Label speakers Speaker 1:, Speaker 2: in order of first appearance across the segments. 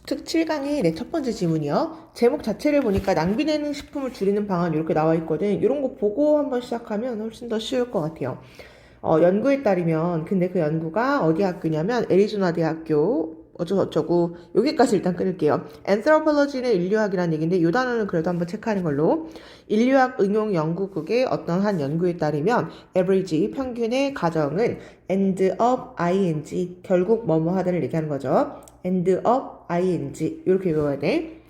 Speaker 1: 특 7강의 내 첫 번째 질문이요. 제목 자체를 보니까 낭비되는 식품을 줄이는 방안 이렇게 나와 있거든. 이런 거 보고 한번 시작하면 훨씬 더 쉬울 것 같아요. 연구에 따르면 근데 그 연구가 어디 학교냐면 애리조나 대학교 어쩌고저쩌고 여기까지 일단 끊을게요. anthropology는 인류학이라는 얘기인데 이 단어는 그래도 한번 체크하는 걸로. 인류학 응용 연구국의 어떤 한 연구에 따르면 average 평균의 가정은 end of ing 결국 뭐뭐 하다를 얘기하는 거죠. end of ing 이렇게 외워야 돼.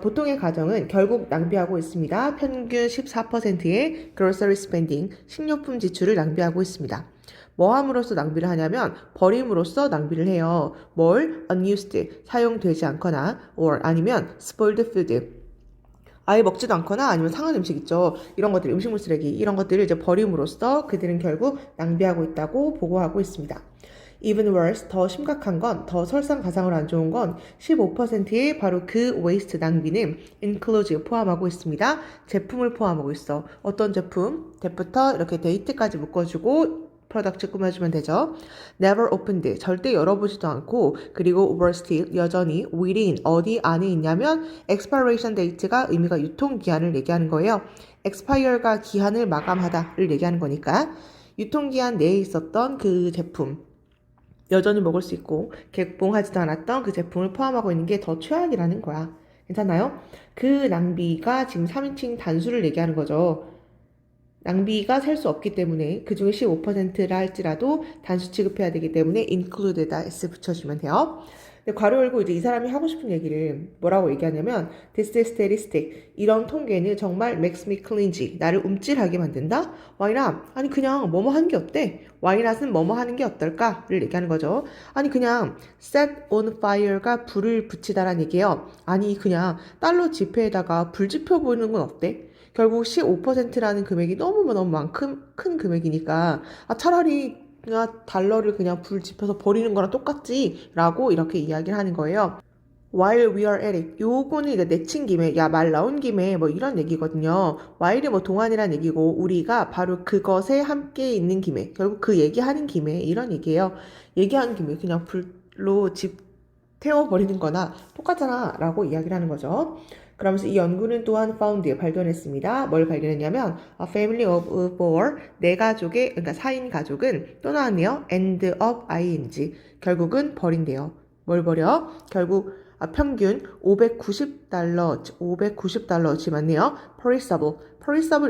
Speaker 1: 보통의 가정은 결국 낭비하고 있습니다. 평균 14%의 grocery spending, 식료품 지출을 낭비하고 있습니다. 뭐 함으로써 낭비를 하냐면 버림으로써 낭비를 해요. 뭘? unused, 사용되지 않거나 or 아니면 spoiled food, 아예 먹지도 않거나 아니면 상한 음식 있죠. 이런 것들, 음식물 쓰레기 이런 것들을 이제 버림으로써 그들은 결국 낭비하고 있다고 보고하고 있습니다. Even worse, 더 심각한 건, 더 설상가상으로 안 좋은 건 15%의 바로 그 waste 낭비는 include 포함하고 있습니다. 제품을 포함하고 있어. 어떤 제품? 대부터 이렇게 데이트까지 묶어주고 프로덕트 꾸며주면 되죠. Never opened, 절대 열어보지도 않고, 그리고 were still, 여전히 within, 어디 안에 있냐면 expiration date가 의미가 유통기한을 얘기하는 거예요. expire가 기한을 마감하다를 얘기하는 거니까 유통기한 내에 있었던 그 제품 여전히 먹을 수 있고 개봉하지도 않았던 그 제품을 포함하고 있는 게 더 최악이라는 거야. 괜찮나요? 그 낭비가 지금 3인칭 단수를 얘기하는 거죠. 낭비가 셀 수 없기 때문에 그 중에 15%라 할지라도 단수 취급해야 되기 때문에 include에다 s 붙여주면 돼요. 근데 괄호 열고 이제 이 사람이 하고 싶은 얘기를 뭐라고 얘기하냐면 this statistic, 이런 통계는 정말 makes me cringe, 나를 움찔하게 만든다. Why not? 아니 그냥 뭐뭐 하는 게 어때? Why not은 뭐뭐 하는 게 어떨까를 얘기하는 거죠. 아니 그냥 set on fire가 불을 붙이다란 얘기예요. 아니 그냥 달러 지폐에다가 불 지펴 보는 건 어때? 결국 15%라는 금액이 너무너무 큰 금액이니까 차라리 그냥 달러를 그냥 불 지펴서 버리는 거랑 똑같지 라고 이렇게 이야기를 하는 거예요. While we are at it. 요거는 이제 내친 김에 야 말 나온 김에 뭐 이런 얘기거든요. while이 뭐 동안이란 얘기고 우리가 바로 그것에 함께 있는 김에 결국 그 얘기하는 김에 이런 얘기예요. 얘기하는 김에 그냥 불로 집 태워버리는 거나 똑같잖아 라고 이야기를 하는 거죠. 그러면서 이 연구는 또한 found, 발견했습니다. 뭘 발견했냐면 a family of four, 네 가족의 그러니까 4인 가족은 또 나왔네요. end of ing, 결국은 버린대요. 뭘 버려? 결국 평균 $590지 맞네요. perishable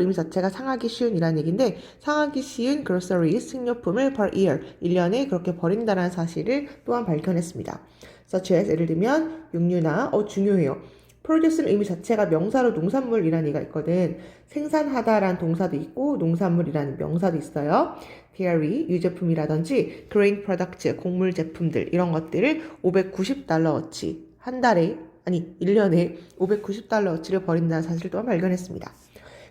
Speaker 1: 의미 자체가 상하기 쉬운 이라는 얘기인데 상하기 쉬운 groceries, 식료품을 per year, 1년에 그렇게 버린다는 사실을 또한 발견했습니다. such as, 예를 들면 육류나 중요해요. produce는 의미 자체가 명사로 농산물이라는 얘기가 있거든. 생산하다라는 동사도 있고 농산물이라는 명사도 있어요. dairy, 유제품이라든지 grain products, 곡물 제품들 이런 것들을 $590어치 한 달에 아니 1년에 $590어치를 버린다는 사실을 또한 발견했습니다.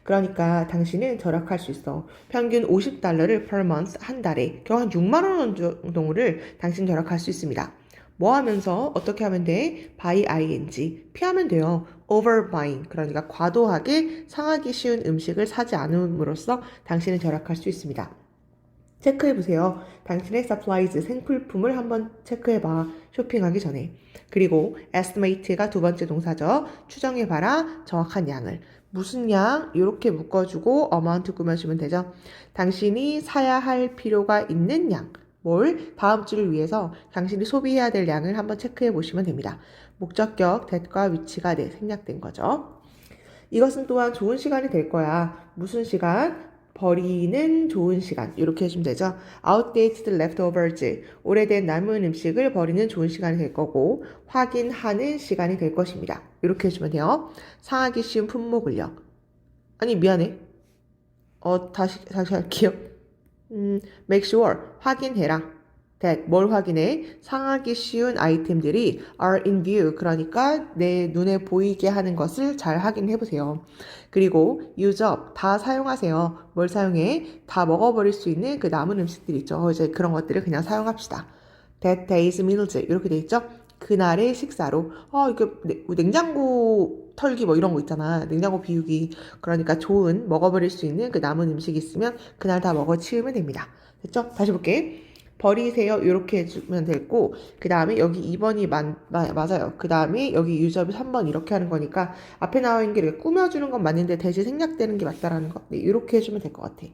Speaker 1: 그러니까 당신은 절약할 수 있어. 평균 $50를 per month 한 달에 겨우 한 6만 원 정도를 당신 절약할 수 있습니다. 뭐 하면서 어떻게 하면 돼? by ing 피하면 돼요. overbuying 그러니까 과도하게 상하기 쉬운 음식을 사지 않음으로써 당신은 절약할 수 있습니다. 체크해보세요. 당신의 supplies, 생필품을 한번 체크해봐. 쇼핑하기 전에. 그리고 estimate가 두 번째 동사죠. 추정해봐라. 정확한 양을. 무슨 양? 이렇게 묶어주고 amount 꾸며주면 되죠. 당신이 사야 할 필요가 있는 양. 뭘? 다음 주를 위해서 당신이 소비해야 될 양을 한번 체크해 보시면 됩니다. 목적격, that과 위치가 생략된 거죠. 이것은 또한 좋은 시간이 될 거야. 무슨 시간? 버리는 좋은 시간. 이렇게 해주면 되죠. outdated leftovers. 오래된 남은 음식을 버리는 좋은 시간이 될 거고 확인하는 시간이 될 것입니다. 이렇게 해주면 돼요. 상하기 쉬운 품목을요. 아니 미안해. 다시 할게요. make sure, 확인해라. that, 뭘 확인해? 상하기 쉬운 아이템들이 are in view, 그러니까 내 눈에 보이게 하는 것을 잘 확인해 보세요. 그리고 use up, 다 사용하세요. 뭘 사용해? 다 먹어버릴 수 있는 그 남은 음식들 있죠. 이제 그런 것들을 그냥 사용합시다. that day's meals, 이렇게 돼 있죠. 그날의 식사로. 이게 냉장고 털기 뭐 이런 거 있잖아. 냉장고 비우기. 그러니까 먹어버릴 수 있는 그 남은 음식이 있으면 그날 다 먹어 치우면 됩니다. 됐죠? 다시 볼게. 버리세요. 이렇게 해주면 되고 그 다음에 여기 2번이 맞아요. 그 다음에 여기 유저비 3번 이렇게 하는 거니까 앞에 나와 있는 게 이렇게 꾸며주는 건 맞는데 대신 생략되는 게 맞다라는 거. 네, 이렇게 해주면 될 것 같아.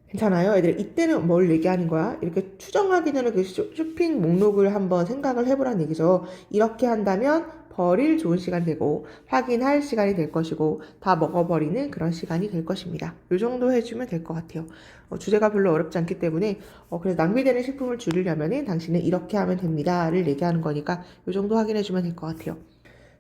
Speaker 1: 괜찮아요? 애들 이때는 뭘 얘기하는 거야? 이렇게 추정하기 전에 그 쇼핑 목록을 한번 생각을 해보라는 얘기죠. 이렇게 한다면 버릴 좋은 시간 되고 확인할 시간이 될 것이고 다 먹어버리는 그런 시간이 될 것입니다. 이 정도 해주면 될 것 같아요. 주제가 별로 어렵지 않기 때문에 그래서 낭비되는 식품을 줄이려면 당신은 이렇게 하면 됩니다를 얘기하는 거니까 이 정도 확인해주면 될 것 같아요.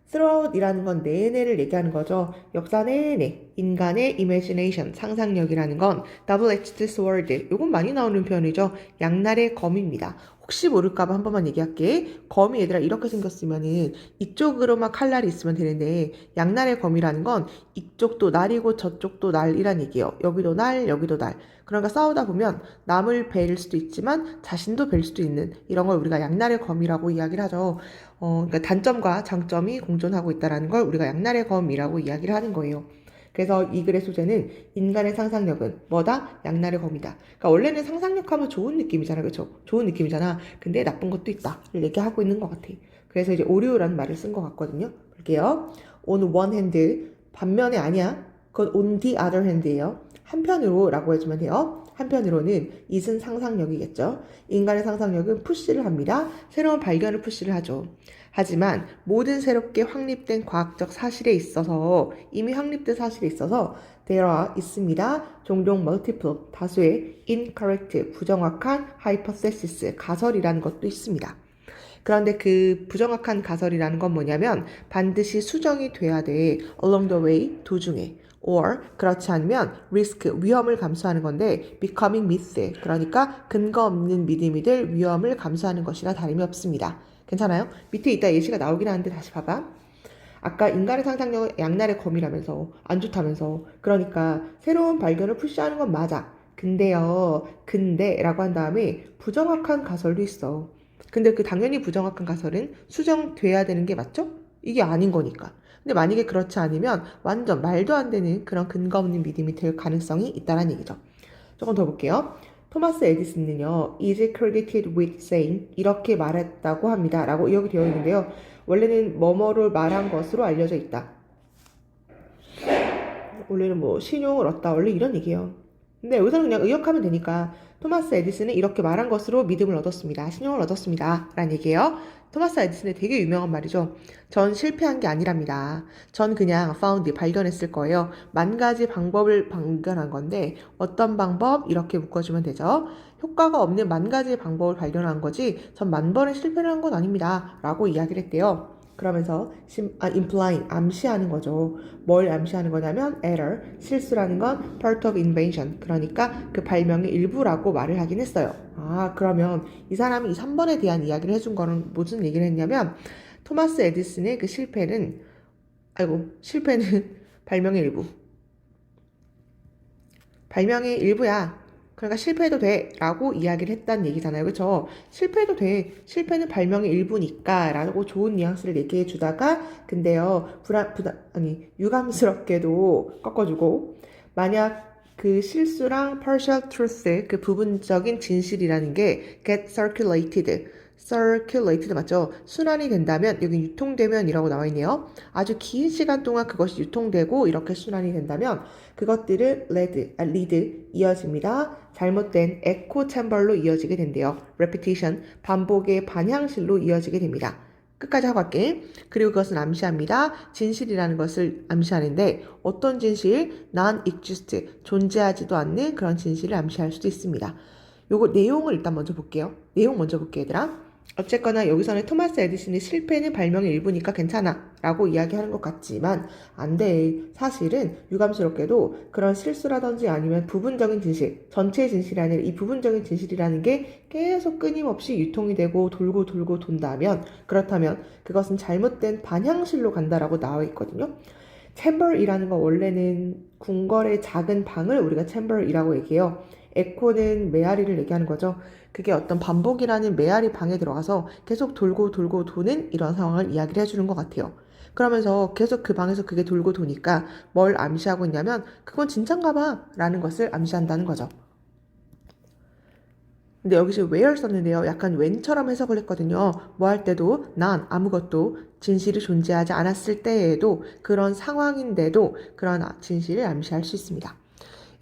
Speaker 1: throughout이라는 건 내내를 얘기하는 거죠. 역사 내내 인간의 imagination, 상상력이라는 건 double-edged sword, 이건 많이 나오는 표현이죠. 양날의 검입니다. 혹시 모를까봐 한 번만 얘기할게. 검이 얘들아 이렇게 생겼으면은 이쪽으로만 칼날이 있으면 되는데 양날의 검이라는 건 이쪽도 날이고 저쪽도 날이란 얘기예요. 여기도 날, 여기도 날. 그러니까 싸우다 보면 남을 베일 수도 있지만 자신도 벨 수도 있는 이런 걸 우리가 양날의 검이라고 이야기를 하죠. 그러니까 단점과 장점이 공존하고 있다는 걸 우리가 양날의 검이라고 이야기를 하는 거예요. 그래서 이 글의 소재는 인간의 상상력은 뭐다? 양날의 검이다. 그러니까 원래는 상상력 하면 좋은 느낌이잖아. 그렇죠? 좋은 느낌이잖아. 근데 나쁜 것도 있다. 를 얘기하고 있는 것 같아. 그래서 이제 오류라는 말을 쓴 것 같거든요. 볼게요. On one hand, 반면에 아니야. 그건 on the other hand예요. 한편으로 라고 해주면 돼요. 한편으로는 it은 상상력이겠죠. 인간의 상상력은 푸시를 합니다. 새로운 발견을 푸시를 하죠. 하지만 모든 새롭게 확립된 과학적 사실에 있어서 이미 확립된 사실에 있어서 there are 있습니다. 종종 multiple 다수의 incorrect 부정확한 hypothesis 가설이라는 것도 있습니다. 그런데 그 부정확한 가설이라는 건 뭐냐면 반드시 수정이 돼야 돼. along the way 도중에. or 그렇지 않으면 risk 위험을 감수하는 건데 becoming myth 그러니까 근거 없는 믿음이 될 위험을 감수하는 것이라 다름이 없습니다. 괜찮아요? 밑에 이따 예시가 나오긴 하는데 다시 봐봐. 아까 인간의 상상력은 양날의 검이라면서 안 좋다면서 그러니까 새로운 발견을 푸시하는 건 맞아. 근데 라고 한 다음에 부정확한 가설도 있어. 근데 그 당연히 부정확한 가설은 수정돼야 되는 게 맞죠? 이게 아닌 거니까. 근데 만약에 그렇지 않으면 완전 말도 안 되는 그런 근거 없는 믿음이 될 가능성이 있다는 얘기죠. 조금 더 볼게요. 토마스 에디슨은요, is credited with saying 이렇게 말했다고 합니다. 라고 여기 되어 있는데요. 원래는 뭐뭐를 말한 것으로 알려져 있다. 원래는 뭐 신용을 얻다. 원래 이런 얘기예요. 근데 여기서는 그냥 의역하면 되니까 토마스 에디슨은 이렇게 말한 것으로 믿음을 얻었습니다. 신용을 얻었습니다. 라는 얘기예요. 토마스 에디슨의 되게 유명한 말이죠. 전 실패한 게 아니랍니다. 전 그냥 found, 발견했을 거예요. 만 가지 방법을 발견한 건데 어떤 방법? 이렇게 묶어주면 되죠. 효과가 없는 만 가지 방법을 발견한 거지 전 만 번의 실패를 한 건 아닙니다. 라고 이야기를 했대요. 그러면서 implying, 암시하는 거죠. 뭘 암시하는 거냐면 error, 실수라는 건 part of invention, 그러니까 그 발명의 일부라고 말을 하긴 했어요. 그러면 이 사람이 이 3번에 대한 이야기를 해준 거는 무슨 얘기를 했냐면 토마스 에디슨의 그 실패는 발명의 일부. 발명의 일부야. 그러니까 실패해도 돼 라고 이야기를 했다는 얘기잖아요. 그렇죠? 실패해도 돼. 실패는 발명의 일부니까 라고 좋은 뉘앙스를 얘기해 주다가 근데요. 유감스럽게도 꺾어주고 만약 그 실수랑 partial truth, 그 부분적인 진실이라는 게 get circulated 맞죠? 순환이 된다면 여기 유통되면이라고 나와 있네요. 아주 긴 시간 동안 그것이 유통되고 이렇게 순환이 된다면 그것들은 lead 이어집니다. 잘못된 echo chamber로 이어지게 된대요. repetition 반복의 반향실로 이어지게 됩니다. 끝까지 하고 갈게. 그리고 그것은 암시합니다. 진실이라는 것을 암시하는데 어떤 진실? non-exist, 존재하지도 않는 그런 진실을 암시할 수도 있습니다. 요거 내용을 일단 먼저 볼게요. 내용 먼저 볼게요, 얘들아. 어쨌거나 여기서는 토마스 에디슨이 실패는 발명의 일부니까 괜찮아 라고 이야기하는 것 같지만 안 돼. 사실은 유감스럽게도 그런 실수라든지 아니면 부분적인 진실, 전체의 진실이 아니라 이 부분적인 진실이라는 게 계속 끊임없이 유통이 되고 돌고 돌고 돈다면 그렇다면 그것은 잘못된 반향실로 간다라고 나와 있거든요. 챔버이라는 건 원래는 궁궐의 작은 방을 우리가 챔버이라고 얘기해요. 에코는 메아리를 얘기하는 거죠. 그게 어떤 반복이라는 메아리 방에 들어가서 계속 돌고 돌고 도는 이런 상황을 이야기를 해주는 것 같아요. 그러면서 계속 그 방에서 그게 돌고 도니까 뭘 암시하고 있냐면 그건 진짠가 봐 라는 것을 암시한다는 거죠. 근데 여기서 where 썼는데요. 약간 when처럼 해석을 했거든요. 뭐 할 때도 난 아무것도 진실이 존재하지 않았을 때에도 그런 상황인데도 그런 진실을 암시할 수 있습니다.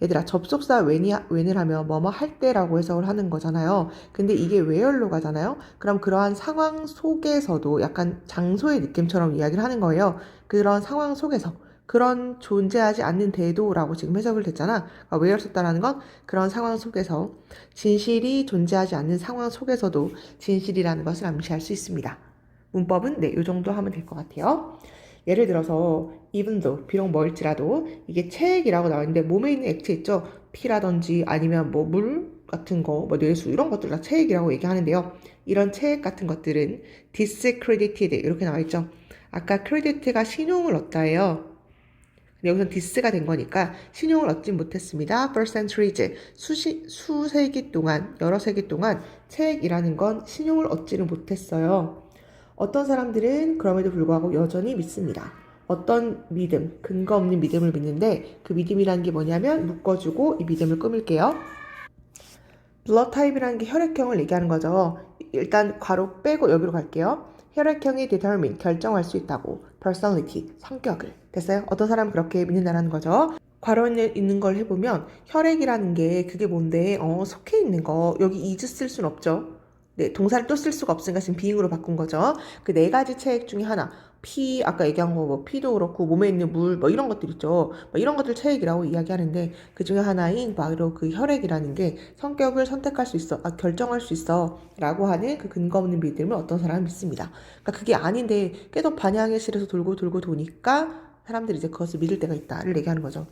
Speaker 1: 얘들아, 접속사 when을 하면 뭐뭐 할 때라고 해석을 하는 거잖아요. 근데 이게 where로 가잖아요. 그럼 그러한 상황 속에서도 약간 장소의 느낌처럼 이야기를 하는 거예요. 그런 상황 속에서 그런 존재하지 않는 태도라고 지금 해석을 됐잖아. 그러니까 where 썼다라는 건 그런 상황 속에서 진실이 존재하지 않는 상황 속에서도 진실이라는 것을 암시할 수 있습니다. 문법은 네, 이 정도 하면 될 것 같아요. 예를 들어서 even though, 비록 뭐일지라도 이게 체액이라고 나와 있는데 몸에 있는 액체 있죠? 피라든지 아니면 뭐 물 같은 거, 뭐 뇌수 이런 것들 다 체액이라고 얘기하는데요. 이런 체액 같은 것들은 discredited 이렇게 나와 있죠. 아까 credit가 신용을 얻다예요. 여기서 디스가 된 거니까 신용을 얻지 못했습니다. For centuries, 수세기 동안, 여러 세기 동안 체액이라는 건 신용을 얻지를 못했어요. 어떤 사람들은 그럼에도 불구하고 여전히 믿습니다. 어떤 믿음, 근거 없는 믿음을 믿는데 그 믿음이라는 게 뭐냐면 묶어주고 이 믿음을 꾸밀게요. blood type이라는 게 혈액형을 얘기하는 거죠. 일단 괄호 빼고 여기로 갈게요. 혈액형이 determine, 결정할 수 있다고. personality, 성격을. 됐어요? 어떤 사람은 그렇게 믿는다는 거죠. 괄호에 있는 걸 해보면 혈액이라는 게 그게 뭔데 속해 있는 거 여기 is 쓸 순 없죠. 네, 동사를 또 쓸 수가 없으니까 지금 being으로 바꾼 거죠. 그 네 가지 체액 중에 하나. 피, 아까 얘기한 거, 뭐, 피도 그렇고, 몸에 있는 물, 뭐, 이런 것들 있죠. 뭐 이런 것들 체액이라고 이야기하는데, 그 중에 하나인 바로 그 혈액이라는 게 성격을 선택할 수 있어, 결정할 수 있어, 라고 하는 그 근거 없는 믿음을 어떤 사람은 믿습니다. 그러니까 그게 아닌데, 계속 반향의 실에서 돌고 돌고 도니까, 사람들이 이제 그것을 믿을 때가 있다를 얘기하는 거죠.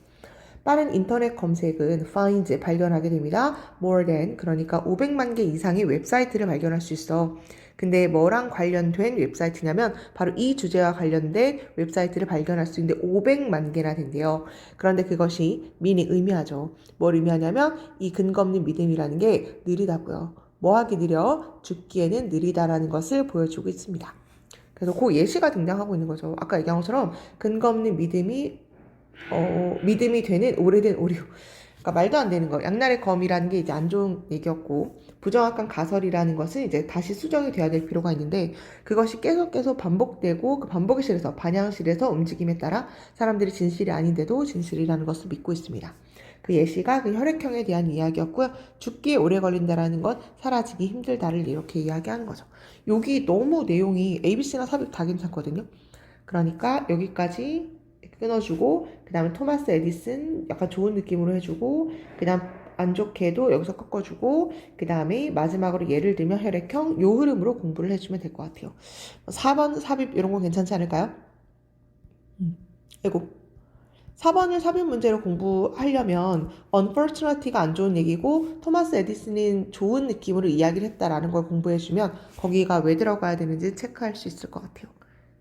Speaker 1: 빠른 인터넷 검색은 finds, 발견하게 됩니다. more than, 그러니까 500만 개 이상의 웹사이트를 발견할 수 있어. 근데 뭐랑 관련된 웹사이트냐면 바로 이 주제와 관련된 웹사이트를 발견할 수 있는데 500만 개나 된대요. 그런데 그것이 meaning, 의미하죠. 뭘 의미하냐면 이 근거 없는 믿음이라는 게 느리다고요. 뭐하기 느려? 죽기에는 느리다라는 것을 보여주고 있습니다. 그래서 그 예시가 등장하고 있는 거죠. 아까 얘기한 것처럼 근거 없는 믿음이 되는 오래된 오류. 그러니까 말도 안 되는 거. 양날의 검이라는 게 이제 안 좋은 얘기였고, 부정확한 가설이라는 것은 이제 다시 수정이 돼야 될 필요가 있는데, 그것이 계속 반복되고, 그 반복의 실에서, 반향실에서 움직임에 따라 사람들이 진실이 아닌데도 진실이라는 것을 믿고 있습니다. 그 예시가 그 혈액형에 대한 이야기였고요. 죽기에 오래 걸린다라는 건 사라지기 힘들다를 이렇게 이야기하는 거죠. 여기 너무 내용이 ABC나 삽입 다 괜찮거든요. 그러니까 여기까지 끊어주고 그 다음에 토마스 에디슨 약간 좋은 느낌으로 해주고 그 다음 안 좋게도 여기서 꺾어주고 그 다음에 마지막으로 예를 들면 혈액형 요 흐름으로 공부를 해주면 될 것 같아요. 4번 삽입 이런 거 괜찮지 않을까요? 아이고 4번을 삽입 문제로 공부하려면 unfortunately가 안 좋은 얘기고 토마스 에디슨은 좋은 느낌으로 이야기를 했다라는 걸 공부해주면 거기가 왜 들어가야 되는지 체크할 수 있을 것 같아요.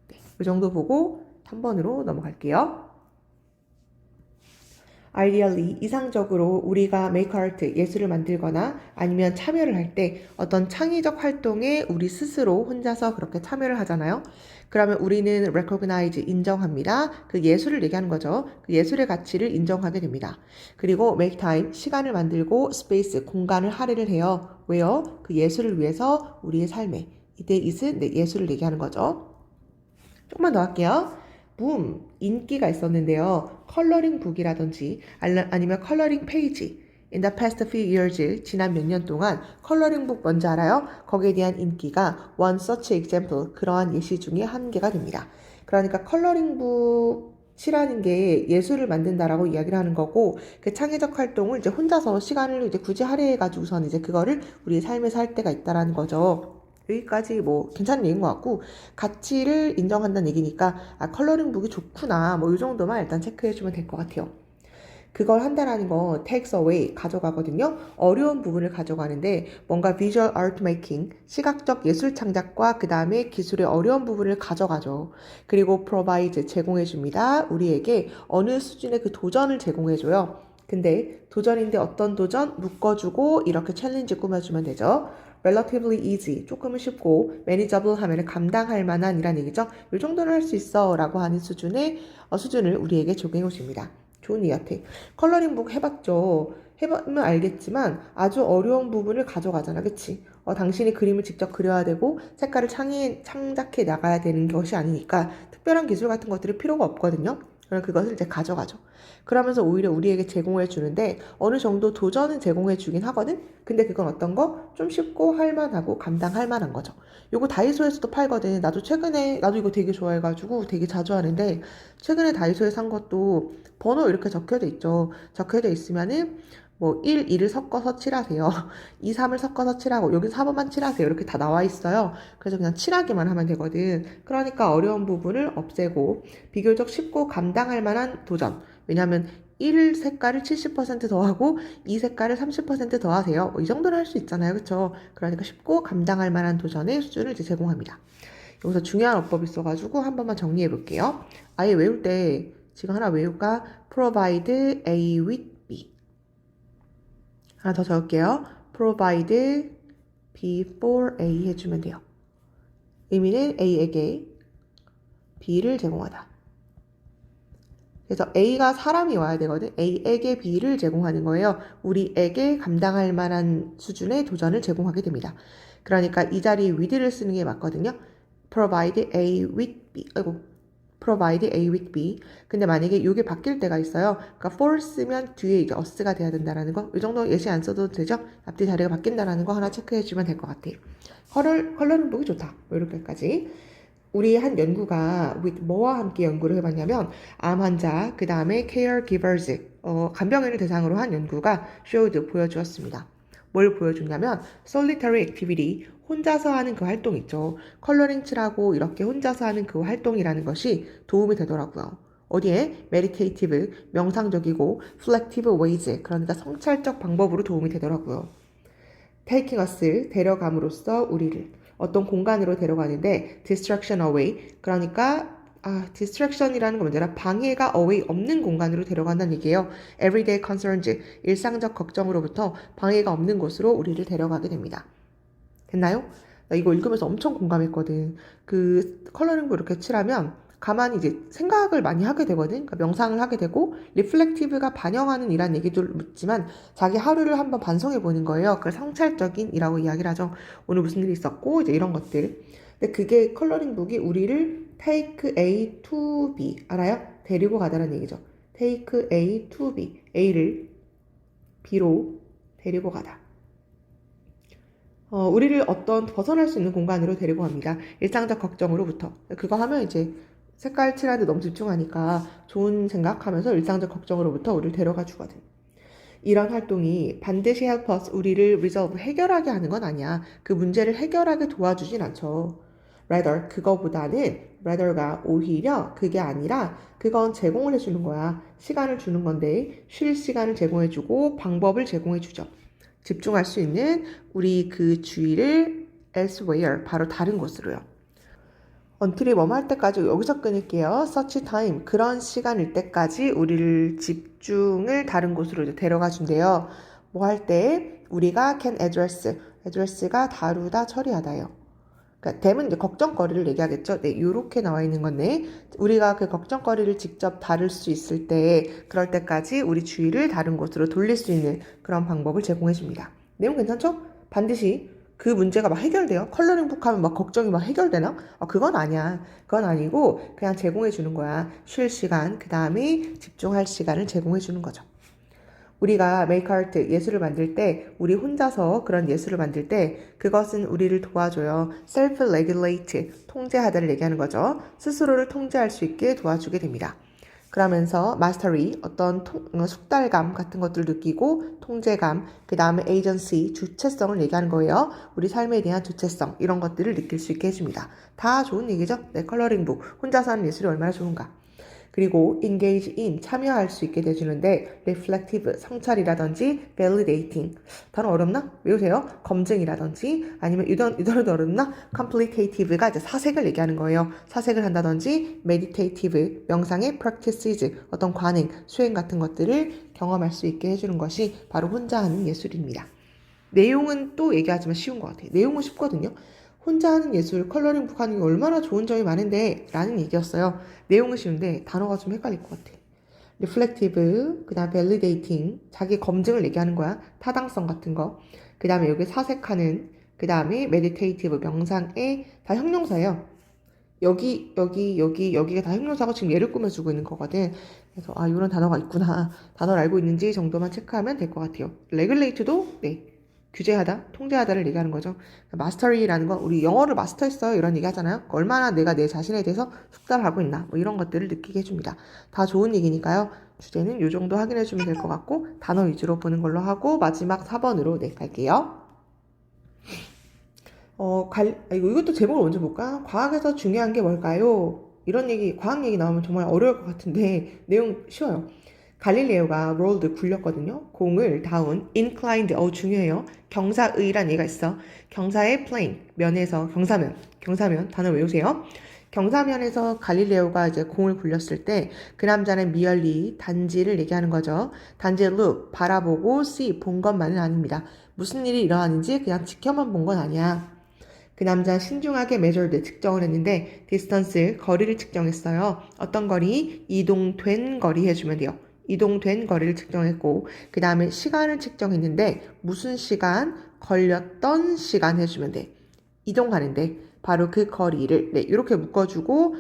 Speaker 1: 네, 이 정도 보고 3번으로 넘어갈게요. Ideally, 이상적으로 우리가 make art, 예술을 만들거나 아니면 참여를 할 때 어떤 창의적 활동에 우리 스스로 혼자서 그렇게 참여를 하잖아요. 그러면 우리는 recognize, 인정합니다. 그 예술을 얘기하는 거죠. 그 예술의 가치를 인정하게 됩니다. 그리고 make time, 시간을 만들고 space, 공간을 할애를 해요. 왜요? 그 예술을 위해서 우리의 삶에. 이때 it은 예술을 얘기하는 거죠. 조금만 더 할게요. 붐, 인기가 있었는데요. 컬러링 북이라든지 아니면 컬러링 페이지. In the past few years, 지난 몇 년 동안 컬러링 북 뭔지 알아요? 거기에 대한 인기가 one such example, 그러한 예시 중에 한 개가 됩니다. 그러니까 컬러링 북이라는 게 예술을 만든다라고 이야기를 하는 거고 그 창의적 활동을 이제 혼자서 시간을 이제 굳이 할애해가지고선 이제 그거를 우리의 삶에서 할 때가 있다라는 거죠. 여기까지 뭐 괜찮은 얘기인 것 같고 가치를 인정한다는 얘기니까 컬러링 북이 좋구나 뭐 이 정도만 일단 체크해주면 될 것 같아요. 그걸 한다라는 건 takes away 가져가거든요. 어려운 부분을 가져가는데 뭔가 visual art making 시각적 예술 창작과 그 다음에 기술의 어려운 부분을 가져가죠. 그리고 provide 제공해줍니다. 우리에게 어느 수준의 그 도전을 제공해줘요. 근데 도전인데 어떤 도전? 묶어주고 이렇게 챌린지 꾸며주면 되죠. relatively easy, 조금은 쉽고 manageable 하면 감당할 만한 이란 얘기죠. 이 정도는 할 수 있어 라고 하는 수준을 우리에게 적용해 줍니다. 좋은 이야기. 컬러링북 해봤죠. 해보면 알겠지만 아주 어려운 부분을 가져가잖아. 그치? 당신이 그림을 직접 그려야 되고 색깔을 창작해 나가야 되는 것이 아니니까 특별한 기술 같은 것들이 필요가 없거든요. 그럼 그것을 이제 가져가죠. 그러면서 오히려 우리에게 제공해 주는데 어느 정도 도전은 제공해 주긴 하거든? 근데 그건 어떤 거? 좀 쉽고 할만하고 감당할 만한 거죠. 요거 다이소에서도 팔거든. 나도 이거 되게 좋아해가지고 되게 자주 하는데 최근에 다이소에 산 것도 번호 이렇게 적혀져 있죠. 적혀져 있으면은 뭐 1, 2를 섞어서 칠하세요. 2, 3을 섞어서 칠하고 여기 4번만 칠하세요. 이렇게 다 나와 있어요. 그래서 그냥 칠하기만 하면 되거든. 그러니까 어려운 부분을 없애고 비교적 쉽고 감당할 만한 도전. 왜냐하면 1 색깔을 70% 더하고 2 색깔을 30% 더하세요. 이 정도는 할 수 있잖아요. 그쵸? 그러니까 쉽고 감당할 만한 도전의 수준을 이제 제공합니다. 여기서 중요한 어법이 있어가지고 한 번만 정리해 볼게요. 아예 외울 때 지금 하나 외울까? Provide A with B. 하나 더 적을게요. Provide B for A 해주면 돼요. 의미는 A에게 B를 제공하다. 그래서 A가 사람이 와야 되거든. A에게 B를 제공하는 거예요. 우리에게 감당할 만한 수준의 도전을 제공하게 됩니다. 그러니까 이 자리에 with를 쓰는 게 맞거든요. Provide A with B. Provide A with B. 근데 만약에 이게 바뀔 때가 있어요. 그러니까 for 쓰면 뒤에 이제 us가 돼야 된다는 거. 이 정도 예시 안 써도 되죠? 앞뒤 자리가 바뀐다는 거 하나 체크해 주면 될 것 같아요. 컬러링 보기 좋다. 뭐 이렇게까지. 우리 한 연구가 with 뭐와 함께 연구를 해봤냐면 암 환자, 그 다음에 caregivers, 간병인을 대상으로 한 연구가 showed 보여주었습니다. 뭘 보여줬냐면 solitary activity, 혼자서 하는 그 활동 있죠. 컬러링 칠하고 이렇게 혼자서 하는 그 활동이라는 것이 도움이 되더라고요. 어디에? meditative, 명상적이고 reflective ways, 그러니까 성찰적 방법으로 도움이 되더라고요. taking us, 데려감으로써 우리를 어떤 공간으로 데려가는데 distraction away, 그러니까 distraction이라는 건 뭐냐? 방해가 away 없는 공간으로 데려간다는 얘기예요. everyday concerns, 일상적 걱정으로부터 방해가 없는 곳으로 우리를 데려가게 됩니다. 됐나요? 나 이거 읽으면서 엄청 공감했거든. 그 컬러링부 이렇게 칠하면 가만히 이제 생각을 많이 하게 되거든. 그러니까 명상을 하게 되고 리플렉티브가 반영하는 이란 얘기도 묻지만 자기 하루를 한번 반성해 보는 거예요. 그걸 성찰적인이라고 이야기를 하죠. 오늘 무슨 일이 있었고 이제 이런 것들. 근데 그게 컬러링북이 우리를 take A to B 알아요? 데리고 가다라는 얘기죠. take A to B, A를 B로 데리고 가다. 우리를 어떤 벗어날 수 있는 공간으로 데리고 갑니다. 일상적 걱정으로부터. 그거 하면 이제 색깔 칠하는데 너무 집중하니까 좋은 생각하면서 일상적 걱정으로부터 우리를 데려가 주거든. 이런 활동이 반드시 help us, 우리를 resolve, 해결하게 하는 건 아니야. 그 문제를 해결하게 도와주진 않죠. rather가 오히려 그게 아니라 그건 제공을 해주는 거야. 시간을 주는 건데 쉴 시간을 제공해주고 방법을 제공해주죠. 집중할 수 있는 우리 그 주의를 elsewhere, 바로 다른 곳으로요. 언틸이 뭐할 때까지 여기서 끊을게요. such time, 그런 시간일 때까지 우리를 집중을 다른 곳으로 이제 데려가 준대요. 뭐 할 때? 우리가 can address가 다루다, 처리하다요. 그러니까 댐은 이제 걱정거리를 얘기하겠죠. 네, 요렇게 나와 있는 건데 우리가 그 걱정거리를 직접 다룰 수 있을 때 그럴 때까지 우리 주의를 다른 곳으로 돌릴 수 있는 그런 방법을 제공해 줍니다. 내용 괜찮죠? 반드시 그 문제가 막 해결돼요. 컬러링북 하면 막 걱정이 막 해결되나? 그건 아니야. 그건 아니고 그냥 제공해 주는 거야. 쉴 시간, 그 다음에 집중할 시간을 제공해 주는 거죠. 우리가 make art, 예술을 만들 때, 우리 혼자서 그런 예술을 만들 때 그것은 우리를 도와줘요. self-regulate, 통제하다를 얘기하는 거죠. 스스로를 통제할 수 있게 도와주게 됩니다. 그러면서 mastery, 어떤 숙달감 같은 것들을 느끼고 통제감, 그 다음에 agency, 주체성을 얘기하는 거예요. 우리 삶에 대한 주체성, 이런 것들을 느낄 수 있게 해줍니다. 다 좋은 얘기죠? 네, 컬러링북, 혼자서 하는 예술이 얼마나 좋은가. 그리고 engage in, 참여할 수 있게 돼주는데 reflective, 성찰이라든지 validating, 단어 어렵나? 외우세요. 검증이라든지 아니면 이더라도 어렵나? completative가 이제 사색을 얘기하는 거예요. 사색을 한다든지 meditative, 명상의 practices, 어떤 관행, 수행 같은 것들을 경험할 수 있게 해주는 것이 바로 혼자 하는 예술입니다. 내용은 또 얘기하지만 쉬운 것 같아요. 내용은 쉽거든요. 혼자 하는 예술, 컬러링북 하는 게 얼마나 좋은 점이 많은데 라는 얘기였어요. 내용은 쉬운데 단어가 좀 헷갈릴 것 같아. reflective, 그 다음 validating, 자기 검증을 얘기하는 거야. 타당성 같은 거. 그 다음에 여기 사색하는, 그 다음에 meditative, 명상의 다 형용사예요. 여기가 다 형용사고 지금 얘를 꾸며주고 있는 거거든. 그래서 이런 단어가 있구나. 단어를 알고 있는지 정도만 체크하면 될 것 같아요. regulate도 네, 규제하다, 통제하다를 얘기하는 거죠. mastery라는 건 우리 영어를 마스터했어요 이런 얘기 하잖아요. 얼마나 내가 내 자신에 대해서 숙달을 하고 있나 뭐 이런 것들을 느끼게 해줍니다. 다 좋은 얘기니까요. 주제는 이 정도 확인해 주면 될 것 같고 단어 위주로 보는 걸로 하고 마지막 4번으로 네, 갈게요. 이것도 제목을 먼저 볼까? 과학에서 중요한 게 뭘까요? 이런 얘기, 과학 얘기 나오면 정말 어려울 것 같은데 내용 쉬워요. 갈릴레오가 rolled 굴렸거든요. 공을 down, inclined 중요해요. 경사의란 얘기가 있어. 경사의 plane, 면에서 경사면 단어 외우세요. 경사면에서 갈릴레오가 이제 공을 굴렸을 때 그 남자는 merely 단지를 얘기하는 거죠. 단지 look 바라보고 see 본 것만은 아닙니다. 무슨 일이 일어나는지 그냥 지켜만 본 건 아니야. 그 남자 신중하게 measured 측정을 했는데 distance 거리를 측정했어요. 어떤 거리? 이동된 거리 해주면 돼요. 이동된 거리를 측정했고 그 다음에 시간을 측정했는데 무슨 시간? 걸렸던 시간 해주면 돼. 이동하는데 바로 그 거리를 네 이렇게 묶어주고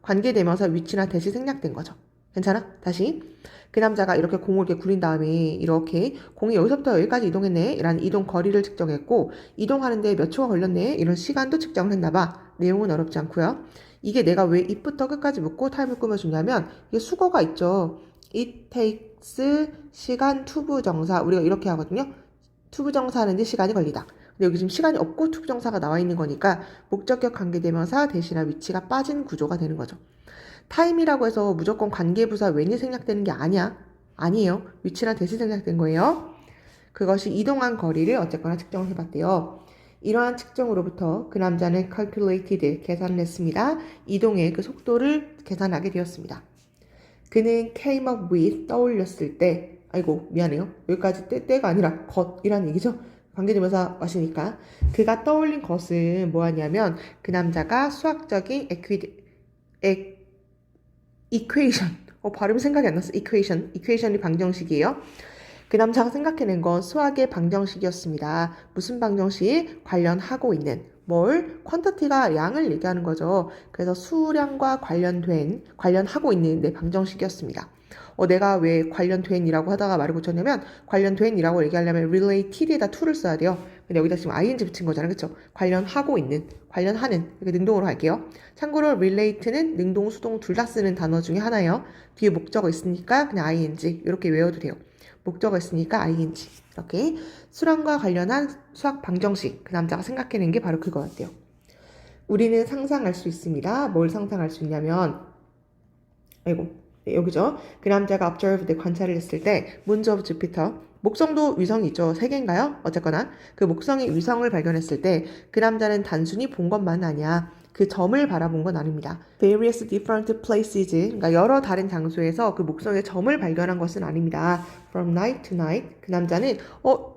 Speaker 1: 관계대명사 위치나 대시 생략된 거죠. 괜찮아? 다시 그 남자가 이렇게 공을 이렇게 굴린 다음에 이렇게 공이 여기서부터 여기까지 이동했네 라는 이동 거리를 측정했고 이동하는데 몇 초가 걸렸네 이런 시간도 측정을 했나봐. 내용은 어렵지 않고요. 이게 내가 왜 it부터 끝까지 묶고 타임을 꾸며주냐면 이게 수거가 있죠. it takes 시간 투부정사 우리가 이렇게 하거든요. 투부정사 하는데 시간이 걸리다. 근데 여기 지금 시간이 없고 투부정사가 나와 있는 거니까 목적격 관계대명사 대신할 위치가 빠진 구조가 되는 거죠. 타임이라고 해서 무조건 관계부사 when이 생략되는 게 아니에요. 위치나 대시 생략된 거예요. 그것이 이동한 거리를 어쨌거나 측정을 해봤대요. 이러한 측정으로부터 그 남자는 calculated, 계산을 했습니다. 이동의 그 속도를 계산하게 되었습니다. 그는 came up with, 떠올렸을 때, 미안해요. 여기까지 때가 아니라 것이란 얘기죠. 관계대명사 왔으니까. 그가 떠올린 것은 뭐하냐면 그 남자가 수학적인 equation, 발음이 생각이 안 났어. equation이 방정식이에요. 그 남자가 생각해낸 건 수학의 방정식이었습니다. 무슨 방정식? 관련하고 있는 quantity가 양을 얘기하는 거죠. 그래서 수량과 관련하고 있는 방정식이었습니다. 내가 왜 관련된이라고 하다가 말을 고쳤냐면 관련된이라고 얘기하려면 related에다 to를 써야 돼요. 근데 여기다 지금 ing 붙인 거잖아요. 그쵸? 관련하고 있는, 관련하는 이렇게 능동으로 할게요. 참고로 relate는 능동, 수동 둘 다 쓰는 단어 중에 하나예요. 뒤에 목적어 있으니까 그냥 ing 이렇게 외워도 돼요. 목적어 있으니까 ing 이렇게 수량과 관련한 수학 방정식 그 남자가 생각해낸 게 바로 그거였대요. 우리는 상상할 수 있습니다. 뭘 상상할 수 있냐면 네, 여기죠. 그 남자가 observed, 관찰을 했을 때 문즈 오브 주피터, 목성도 위성이 있죠. 3개인가요? 어쨌거나 그 목성이 위성을 발견했을 때 그 남자는 단순히 본 것만 아니야. 그 점을 바라본 건 아닙니다. Various different places, 그러니까 여러 다른 장소에서 그 목성의 점을 발견한 것은 아닙니다. From night to night, 그 남자는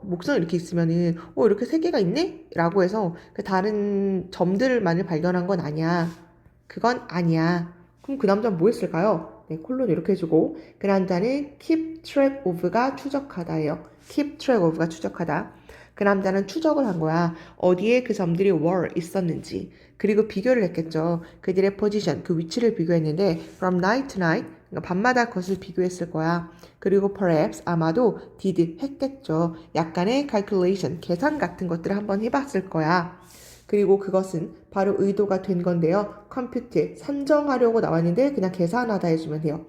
Speaker 1: 목성이 이렇게 있으면은 이렇게 3개가 있네? 라고 해서 그 다른 점들만을 발견한 건 아니야. 그건 아니야. 그럼 그 남자는 뭐 했을까요? 네, 콜론 이렇게 해주고 그 남자는 keep track of가 추적하다예요. keep track of가 추적하다. 그 남자는 추적을 한 거야. 어디에 그 점들이 were 있었는지. 그리고 비교를 했겠죠. 그들의 position, 그 위치를 비교했는데 from night to night, 그러니까 밤마다 그것을 비교했을 거야. 그리고 perhaps, 아마도 did 했겠죠. 약간의 calculation, 계산 같은 것들을 한번 해봤을 거야. 그리고 그것은 바로 의도가 된 건데요. compute, 산정하려고 나왔는데 그냥 계산하다 해주면 돼요.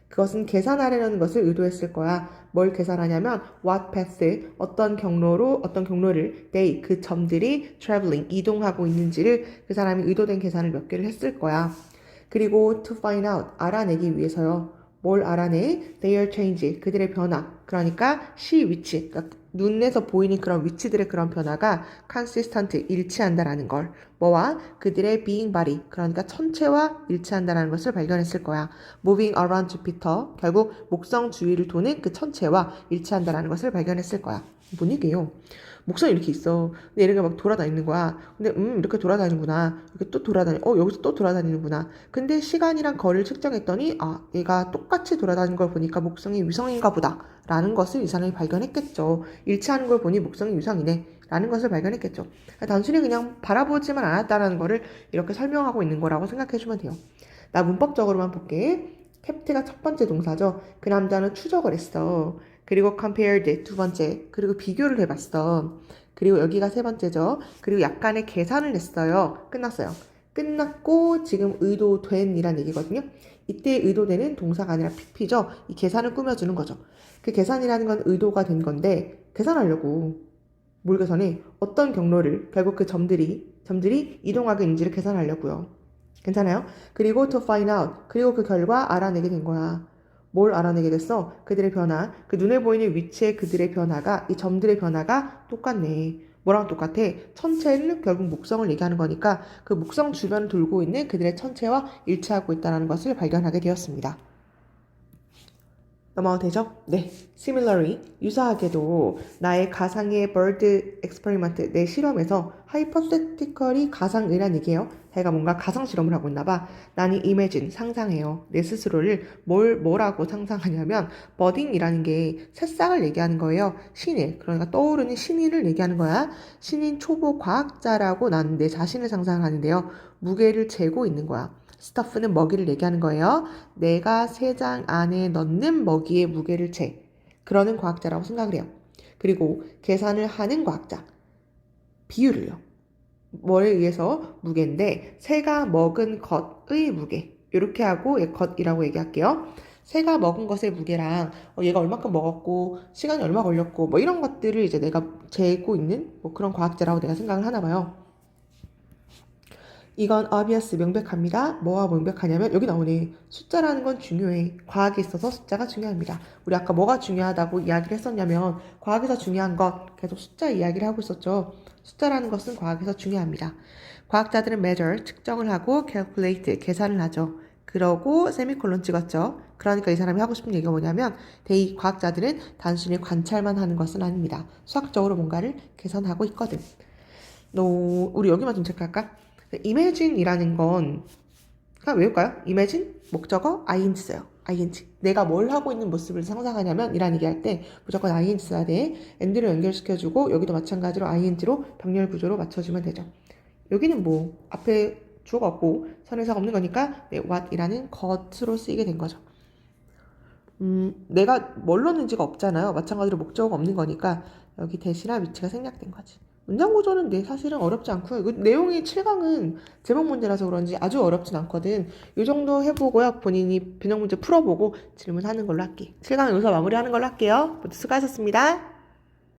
Speaker 1: 그것은 계산하려는 것을 의도했을 거야. 뭘 계산하냐면 what path, 어떤 경로를 they, 그 점들이 traveling, 이동하고 있는지를 그 사람이 의도된 계산을 몇 개를 했을 거야. 그리고 to find out, 알아내기 위해서요. 뭘 알아내? their change, 그들의 변화. 그러니까 위치, 그러니까 눈에서 보이는 그런 위치들의 그런 변화가 consistent, 일치한다라는 걸. 뭐와? 그들의 being body, 그러니까 천체와 일치한다라는 것을 발견했을 거야. moving around Jupiter, 결국 목성 주위를 도는 그 천체와 일치한다라는 것을 발견했을 거야. 뭔 얘기예요? 목성이 이렇게 있어. 근데 얘네가 막 돌아다니는 거야. 근데 이렇게 돌아다니는구나. 이렇게 또 여기서 또 돌아다니는구나. 근데 시간이랑 거리를 측정했더니 얘가 똑같이 돌아다니는 걸 보니까 목성이 위성인가 보다 라는 것을 이 사람이 발견했겠죠. 일치하는 걸 보니 목성이 위성이네 라는 것을 발견했겠죠. 단순히 그냥 바라보지만 않았다는 거를 이렇게 설명하고 있는 거라고 생각해주면 돼요. 나 문법적으로만 볼게. 캡트가 첫 번째 동사죠. 그 남자는 추적을 했어. 그리고 compared 두 번째. 그리고 비교를 해봤어. 그리고 여기가 세 번째죠. 그리고 약간의 계산을 했어요. 끝났어요. 끝났고 지금 의도된 이란 얘기거든요. 이때 의도되는 동사가 아니라 PP죠. 이 계산을 꾸며주는 거죠. 그 계산이라는 건 의도가 된 건데 계산하려고 뭘 계산해? 어떤 경로를 결국 그 점들이 이동하게 있는지를 계산하려고요. 괜찮아요? 그리고 to find out. 그리고 그 결과 알아내게 된 거야. 뭘 알아내게 됐어? 그들의 변화. 그 눈에 보이는 위치의 그들의 변화가 이 점들의 변화가 똑같네. 뭐랑 똑같아? 천체는 결국 목성을 얘기하는 거니까 그 목성 주변을 돌고 있는 그들의 천체와 일치하고 있다는 것을 발견하게 되었습니다. 넘어가도 되죠? 네. Similarly, 유사하게도 나의 가상의 bird experiment, 내 실험에서 hypothetically 가상이란 얘기예요. 자기가 뭔가 가상 실험을 하고 있나 봐. 나는 imagine, 상상해요. 내 스스로를 뭐라고 상상하냐면 birding이라는 게 새싹을 얘기하는 거예요. 신일, 그러니까 떠오르는 신인을 얘기하는 거야. 신인 초보 과학자라고 나는 내 자신을 상상하는데요. 무게를 재고 있는 거야. 스터프는 먹이를 얘기하는 거예요. 내가 새 장 안에 넣는 먹이의 무게를 재. 그러는 과학자라고 생각을 해요. 그리고 계산을 하는 과학자. 비율을요. 뭐에 의해서 무게인데 새가 먹은 것의 무게. 이렇게 하고 것이라고 얘기할게요. 새가 먹은 것의 무게랑 얘가 얼마큼 먹었고 시간이 얼마 걸렸고 뭐 이런 것들을 이제 내가 재고 있는 뭐 그런 과학자라고 내가 생각을 하나 봐요. 이건 obvious, 명백합니다. 뭐가 명백하냐면 여기 나오네. 숫자라는 건 중요해. 과학에 있어서 숫자가 중요합니다. 우리 아까 뭐가 중요하다고 이야기를 했었냐면 과학에서 중요한 것 계속 숫자 이야기를 하고 있었죠. 숫자라는 것은 과학에서 중요합니다. 과학자들은 measure, 측정을 하고 calculate, 계산을 하죠. 그러고 세미콜론 찍었죠. 그러니까 이 사람이 하고 싶은 얘기가 뭐냐면 과학자들은 단순히 관찰만 하는 것은 아닙니다. 수학적으로 뭔가를 계산하고 있거든. 우리 여기만 좀 체크할까? imagine이라는 건 외울까요? imagine 목적어 ing 써요. ing. 내가 뭘 하고 있는 모습을 상상하냐면 이란 얘기할 때 무조건 ing 써야 돼. and를 연결시켜주고 여기도 마찬가지로 ing로 병렬 구조로 맞춰주면 되죠. 여기는 뭐 앞에 주어가 없고 선행사가 없는 거니까 what이라는 것으로 쓰이게 된 거죠. 내가 뭘 넣는지가 없잖아요. 마찬가지로 목적어가 없는 거니까 여기 대신할 위치가 생략된 거지. 문장 구조는 사실은 어렵지 않고요. 내용이 7강은 제목 문제라서 그런지 아주 어렵진 않거든. 이 정도 해보고요. 본인이 변형 문제 풀어보고 질문하는 걸로 할게. 7강은 여기서 마무리하는 걸로 할게요. 모두 수고하셨습니다.